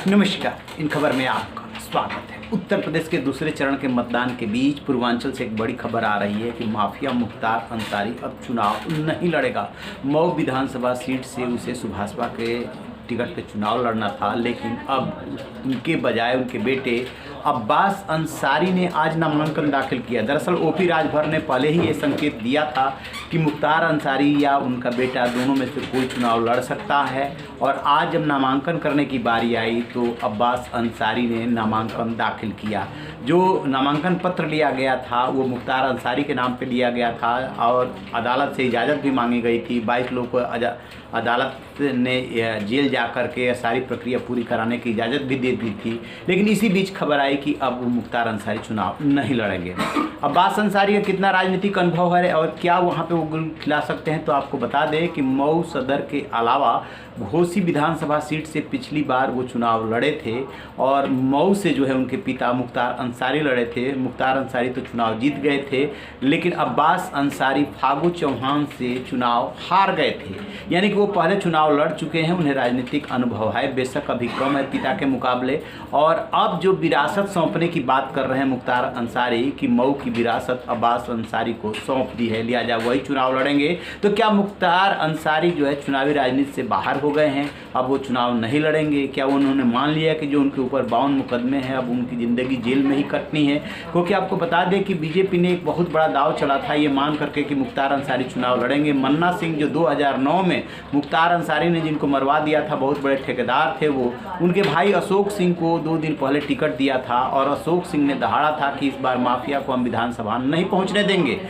नमस्कार, इन खबर में आपका स्वागत है। उत्तर प्रदेश के दूसरे चरण के मतदान के बीच पूर्वांचल से एक बड़ी खबर आ रही है कि माफिया मुख्तार अंसारी अब चुनाव नहीं लड़ेगा। मऊ विधानसभा सीट से उसे सुभाषपा के टिकट पे चुनाव लड़ना था, लेकिन अब उनके बजाय उनके बेटे अब्बास अंसारी ने आज नामांकन दाखिल किया। दरअसल ओपी राजभर ने पहले ही ये संकेत दिया था कि मुख्तार अंसारी या उनका बेटा दोनों में से कोई चुनाव लड़ सकता है, और आज जब नामांकन करने की बारी आई तो अब्बास अंसारी ने नामांकन दाखिल किया। जो नामांकन पत्र लिया गया था वो मुख्तार अंसारी के नाम पे लिया गया था और अदालत से इजाज़त भी मांगी गई थी। 22 लोगों को अदालत ने जेल जा कर के सारी प्रक्रिया पूरी कराने की इजाज़त भी दे दी थी, लेकिन इसी बीच खबर आई कि अब मुख्तार अंसारी चुनाव नहीं लड़ेंगे। अब्बास अंसारी का कितना राजनीतिक अनुभव है और क्या वहाँ पे वो गुल खिला सकते हैं, तो आपको बता दें कि मऊ सदर के अलावा घोसी विधानसभा सीट से पिछली बार वो चुनाव लड़े थे और मऊ से जो है उनके पिता मुख्तार अंसारी लड़े थे। मुख्तार अंसारी तो चुनाव जीत गए थे, लेकिन अब्बास अंसारी फागू चौहान से चुनाव हार गए थे। यानी कि वो पहले चुनाव लड़ चुके हैं, उन्हें राजनीतिक अनुभव है, बेशक अभी कम है पिता के मुकाबले। और अब जो विरासत सौंपने की बात कर रहे हैं मुख्तार अंसारी कि मऊ की विरासत अब्बास अंसारी को सौंप दी है, लिहाजा वही चुनाव लड़ेंगे। तो क्या मुख्तार अंसारी जो है चुनावी राजनीति से बाहर हो गए हैं, अब वो चुनाव नहीं लड़ेंगे? क्या उन्होंने मान लिया कि जो उनके ऊपर 52 मुकदमे हैं अब उनकी ज़िंदगी जेल में ही कटनी है? क्योंकि आपको बता दें कि बीजेपी ने एक बहुत बड़ा दाव चला था ये मान करके कि मुख्तार अंसारी चुनाव लड़ेंगे। मन्ना सिंह जो 2009 में मुख्तार अंसारी ने जिनको मरवा दिया था, बहुत बड़े ठेकेदार थे वो, उनके भाई अशोक सिंह को 2 दिन पहले टिकट दिया था और अशोक सिंह ने दहाड़ा था कि इस बार माफिया को हम विधानसभा नहीं पहुंचने देंगे।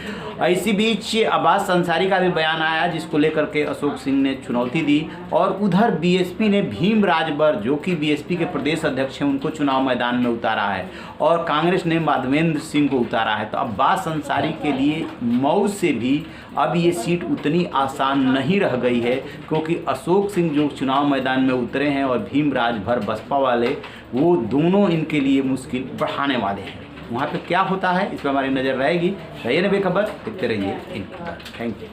इसी बीच अब्बास अंसारी का भी बयान आया जिसको लेकर के अशोक सिंह ने चुनौती दी, और उधर बीएसपी ने भीम राजभर जो कि बीएसपी के प्रदेश अध्यक्ष हैं उनको चुनाव मैदान में उतारा है, और कांग्रेस ने माधवेंद्र सिंह को उतारा है। तो अब्बास अंसारी के लिए मऊ से भी अब ये सीट उतनी आसान नहीं रह गई है, क्योंकि अशोक सिंह जो चुनाव मैदान में उतरे हैं और भीम राजभर बसपा वाले, वो दोनों इनके लिए मुश्किल बढ़ाने वाले हैं। वहाँ पे क्या होता है इस पर हमारी नज़र रहेगी। रहिए ना बेखबर, देखते रहिए इन खबर। Thank you.